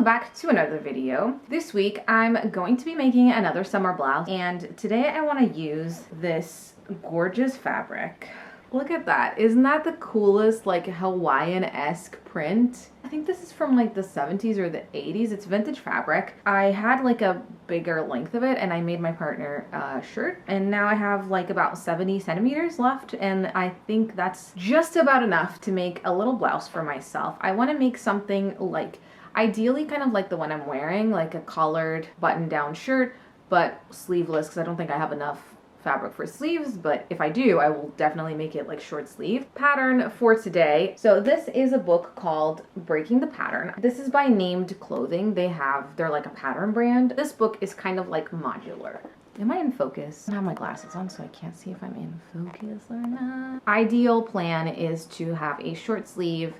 back to another video. This week I'm going to be making another summer blouse, and today I want to use this gorgeous fabric. Look at that. Isn't that the coolest like Hawaiian-esque print? I think this is from like the 70s or the 80s. It's vintage fabric. I had like a bigger length of it and I made my partner a shirt, and now I have like about 70 centimeters left, and I think that's just about enough to make a little blouse for myself. I want to make something like ideally kind of like the one I'm wearing, like a collared button-down shirt, but sleeveless because I don't think I have enough fabric for sleeves, but if I do, I will definitely make it like short sleeve. Pattern for today. So this is a book called Breaking the Pattern. This is by Named Clothing. They're like a pattern brand. This book is kind of like modular. Am I in focus? I have my glasses on so I can't see if I'm in focus or not. Ideal plan is to have a short sleeve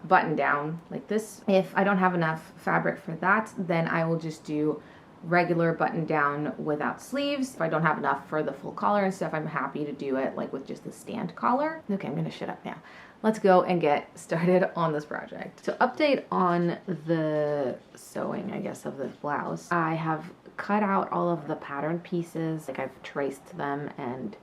button down like this. If I don't have enough fabric for that, then I will just do regular button down without sleeves. If I don't have enough for the full collar and stuff, I'm happy to do it like with just the stand collar. Okay, I'm gonna shut up now. Let's go and get started on this project. So update on the sewing, I guess, of this blouse. I have cut out all of the pattern pieces. Like I've traced them and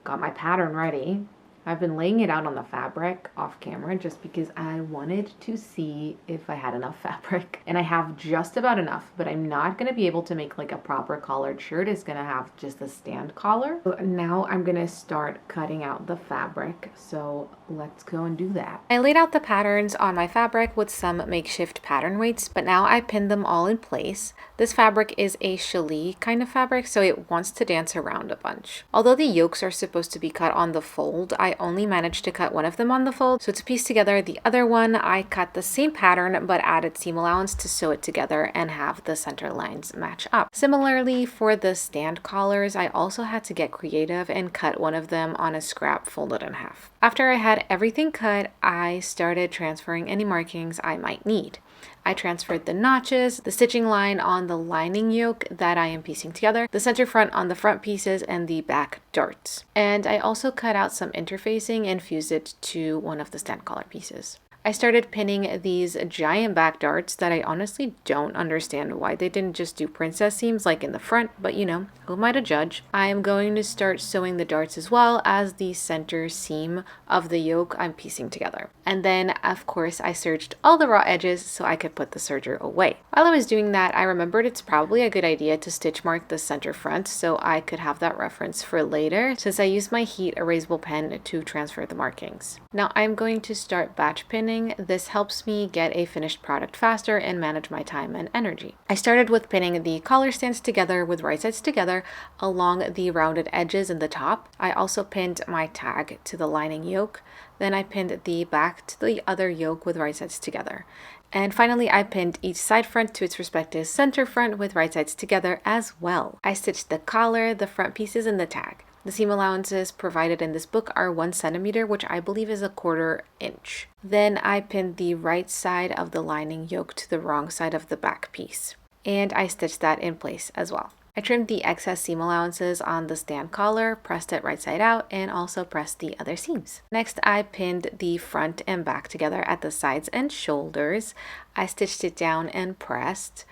got my pattern ready. I've been laying it out on the fabric off camera just because I wanted to see if I had enough fabric. And I have just about enough, but I'm not gonna be able to make like a proper collared shirt. It's gonna have just a stand collar. So now I'm gonna start cutting out the fabric. So let's go and do that. I laid out the patterns on my fabric with some makeshift pattern weights, but now I pinned them all in place. This fabric is a challis kind of fabric, so it wants to dance around a bunch. Although the yokes are supposed to be cut on the fold, I only managed to cut one of them on the fold, so to piece together the other one, I cut the same pattern but added seam allowance to sew it together and have the center lines match up. Similarly, for the stand collars, I also had to get creative and cut one of them on a scrap folded in half. After I had everything cut, I started transferring any markings I might need. I transferred the notches, the stitching line on the lining yoke that I am piecing together, the center front on the front pieces, and the back darts. And I also cut out some interfacing and fused it to one of the stand collar pieces. I started pinning these giant back darts that I honestly don't understand why they didn't just do princess seams like in the front, but you know, who am I to judge? I am going to start sewing the darts as well as the center seam of the yoke I'm piecing together. And then, of course, I serged all the raw edges so I could put the serger away. While I was doing that, I remembered it's probably a good idea to stitch mark the center front so I could have that reference for later, since I used my heat erasable pen to transfer the markings. Now I'm going to start batch pinning. This helps me get a finished product faster and manage my time and energy. I started with pinning the collar stands together with right sides together along the rounded edges in the top. I also pinned my tag to the lining yoke. Then I pinned the back to the other yoke with right sides together. And finally, I pinned each side front to its respective center front with right sides together as well. I stitched the collar, the front pieces, and the tag. The seam allowances provided in this book are 1 centimeter, which I believe is a 1/4 inch. Then I pinned the right side of the lining yoke to the wrong side of the back piece, and I stitched that in place as well. I trimmed the excess seam allowances on the stand collar, pressed it right side out, and also pressed the other seams. Next, I pinned the front and back together at the sides and shoulders. I stitched it down and pressed.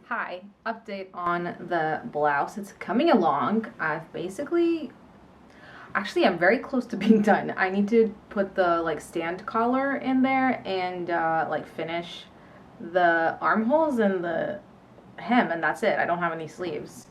Hi, update on the blouse. It's coming along. Actually I'm very close to being done. I need to put the like stand collar in there and like finish the armholes and the hem, and that's it. I don't have any sleeves.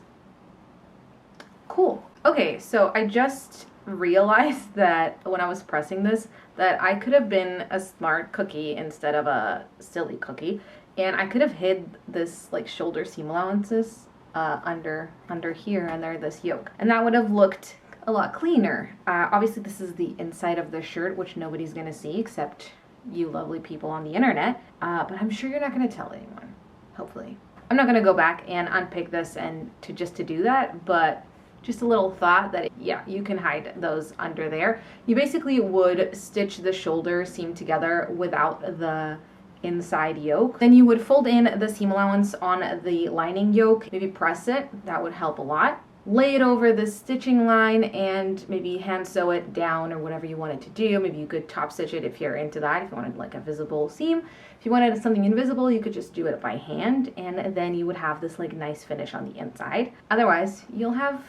Cool. Okay, so I just realized that when I was pressing this that I could have been a smart cookie instead of a silly cookie. And I could have hid this like shoulder seam allowances under here under this yoke. And that would have looked a lot cleaner. Obviously this is the inside of the shirt, which nobody's gonna see except you lovely people on the internet. But I'm sure you're not gonna tell anyone, hopefully. I'm not gonna go back and unpick this and to do that, but just a little thought that, yeah, you can hide those under there. You basically would stitch the shoulder seam together without the inside yoke. Then you would fold in the seam allowance on the lining yoke, maybe press it, that would help a lot. lay it over the stitching line and maybe hand sew it down or whatever you wanted to do. Maybe you could top stitch it if you're into that, if you wanted like a visible seam. If you wanted something invisible, you could just do it by hand, and then you would have this like nice finish on the inside. Otherwise, you'll have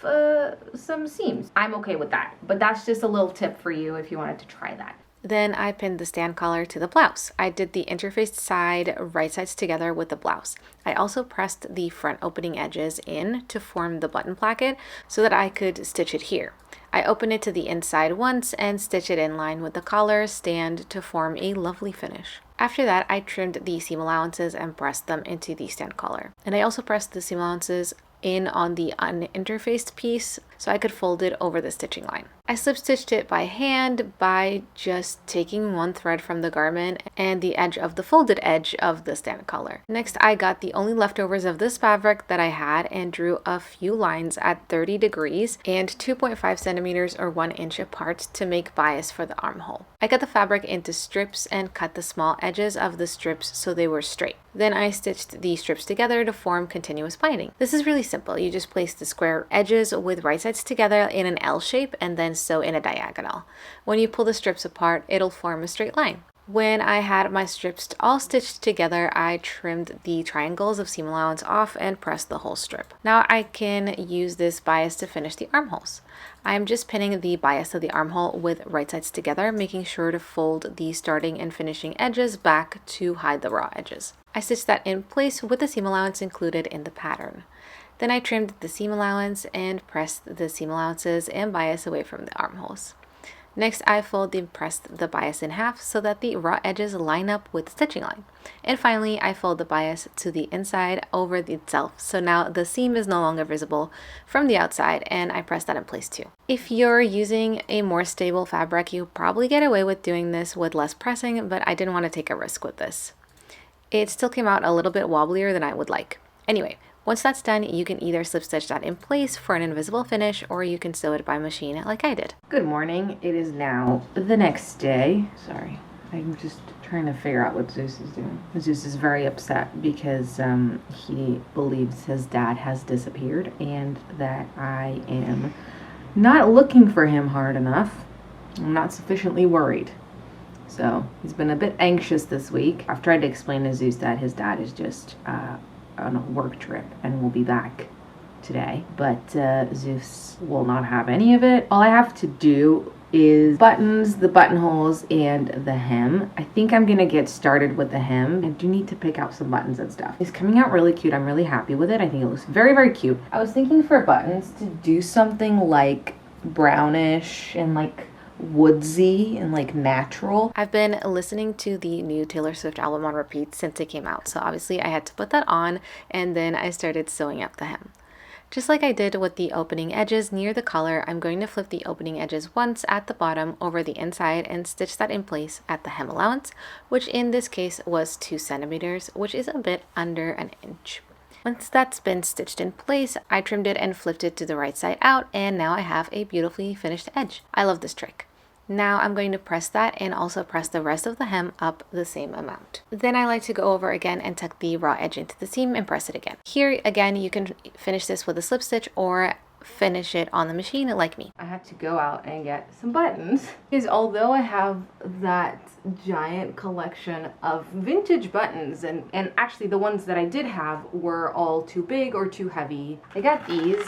some seams. I'm okay with that, but that's just a little tip for you if you wanted to try that. Then I pinned the stand collar to the blouse. I did the interfaced side, right sides together with the blouse. I also pressed the front opening edges in to form the button placket so that I could stitch it here. I opened it to the inside once and stitch it in line with the collar stand to form a lovely finish. After that, I trimmed the seam allowances and pressed them into the stand collar. And I also pressed the seam allowances in on the uninterfaced piece so I could fold it over the stitching line. I slip stitched it by hand by just taking one thread from the garment and the edge of the folded edge of the stand collar. Next, I got the only leftovers of this fabric that I had and drew a few lines at 30 degrees and 2.5 centimeters or 1 inch apart to make bias for the armhole. I cut the fabric into strips and cut the small edges of the strips so they were straight. Then I stitched the strips together to form continuous binding. This is really simple. You just place the square edges with right sides together in an L shape and then sew in a diagonal. When you pull the strips apart, it'll form a straight line. When I had my strips all stitched together, I trimmed the triangles of seam allowance off and pressed the whole strip. Now I can use this bias to finish the armholes. I'm just pinning the bias of the armhole with right sides together, making sure to fold the starting and finishing edges back to hide the raw edges. I stitched that in place with the seam allowance included in the pattern. Then I trimmed the seam allowance and pressed the seam allowances and bias away from the armholes. Next, I folded and pressed the bias in half so that the raw edges line up with the stitching line. And finally, I fold the bias to the inside over itself. So now the seam is no longer visible from the outside, and I press that in place too. If you're using a more stable fabric, you'll probably get away with doing this with less pressing, but I didn't want to take a risk with this. It still came out a little bit wobblier than I would like. Anyway, once that's done, you can either slip stitch that in place for an invisible finish, or you can sew it by machine like I did. Good morning. It is now the next day. Sorry, I'm just trying to figure out what Zeus is doing. Zeus is very upset because he believes his dad has disappeared and that I am not looking for him hard enough. I'm not sufficiently worried. So he's been a bit anxious this week. I've tried to explain to Zeus that his dad is just on a work trip and will be back today, but Zeus will not have any of it. All I have to do is buttons, the buttonholes, and the hem. I think I'm gonna get started with the hem. I do need to pick out some buttons and stuff. It's coming out really cute. I'm really happy with it. I think it looks very, very cute. I was thinking for buttons to do something like brownish and like woodsy and like natural. I've been listening to the new Taylor Swift album on repeat since it came out, so obviously I had to put that on, and then I started sewing up the hem. Just like I did with the opening edges near the collar, I'm going to flip the opening edges once at the bottom over the inside and stitch that in place at the hem allowance, which in this case was 2 centimeters, which is a bit under an inch. Once that's been stitched in place, I trimmed it and flipped it to the right side out, and now I have a beautifully finished edge. I love this trick. Now I'm going to press that and also press the rest of the hem up the same amount. Then I like to go over again and tuck the raw edge into the seam and press it again. Here again, you can finish this with a slip stitch or finish it on the machine like me. I had to go out and get some buttons because although I have that giant collection of vintage buttons and actually the ones that I did have were all too big or too heavy, I got these.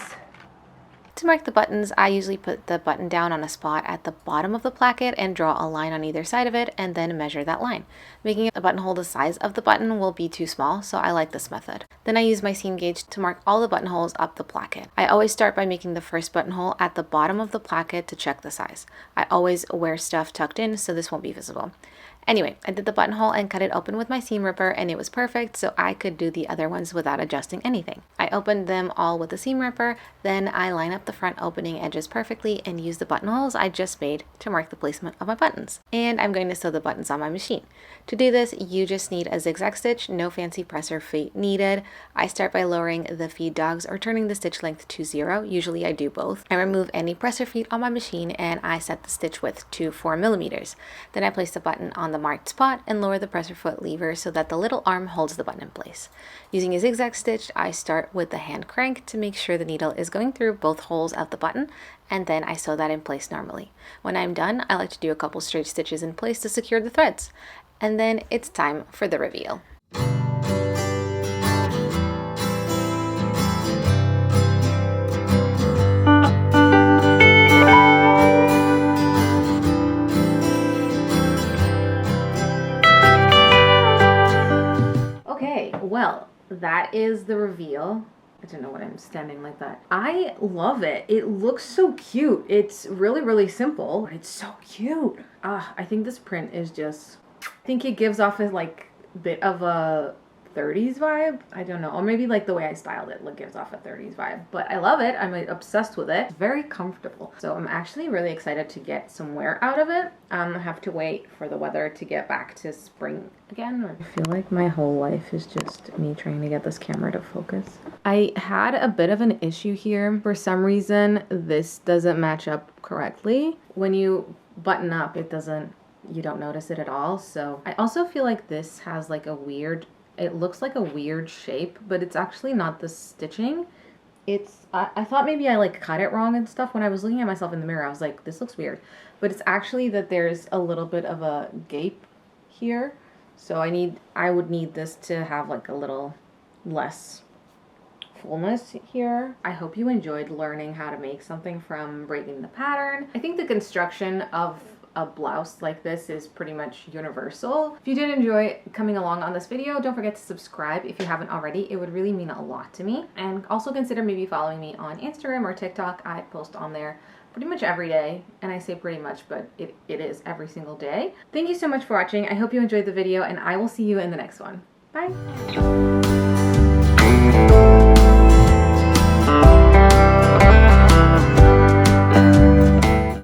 To mark the buttons, I usually put the button down on a spot at the bottom of the placket and draw a line on either side of it and then measure that line. Making a buttonhole the size of the button will be too small, so I like this method. Then I use my seam gauge to mark all the buttonholes up the placket. I always start by making the first buttonhole at the bottom of the placket to check the size. I always wear stuff tucked in, so this won't be visible. Anyway, I did the buttonhole and cut it open with my seam ripper, and it was perfect, so I could do the other ones without adjusting anything. I opened them all with the seam ripper, then I line up the front opening edges perfectly and use the buttonholes I just made to mark the placement of my buttons. And I'm going to sew the buttons on my machine. To do this, you just need a zigzag stitch, no fancy press or feed needed. I start by lowering the feed dogs or turning the stitch length to 0. Usually I do both. I remove any press or feed on my machine and I set the stitch width to 4 millimeters. Then I place the button on the marked spot and lower the presser foot lever so that the little arm holds the button in place. Using a zigzag stitch, I start with the hand crank to make sure the needle is going through both holes of the button, and then I sew that in place normally. When I'm done, I like to do a couple straight stitches in place to secure the threads. And then it's time for the reveal. Well, that is the reveal. I don't know what I'm standing like that. I love it. It looks so cute. It's really, really simple. It's so cute. I think this print is just, I think it gives off a like bit of a 30s vibe. I don't know. Or maybe like the way I styled it gives off a 30s vibe. But I love it. I'm obsessed with it. It's very comfortable. So I'm actually really excited to get some wear out of it. I have to wait for the weather to get back to spring again. I feel like my whole life is just me trying to get this camera to focus. I had a bit of an issue here. For some reason, this doesn't match up correctly. When you button up, you don't notice it at all. So I also feel like this has like a weird, it looks like a weird shape, but it's actually not the stitching. I thought maybe I like cut it wrong and stuff. When I was looking at myself in the mirror, I was like, this looks weird. But it's actually that there's a little bit of a gape here. So I would need this to have like a little less fullness here. I hope you enjoyed learning how to make something from breaking the pattern. I think the construction of a blouse like this is pretty much universal. If you did enjoy coming along on this video, don't forget to subscribe if you haven't already. It would really mean a lot to me. And also consider maybe following me on Instagram or TikTok. I post on there pretty much every day, and I say pretty much, but it is every single day. Thank you so much for watching. I hope you enjoyed the video, and I will see you in the next one. Bye!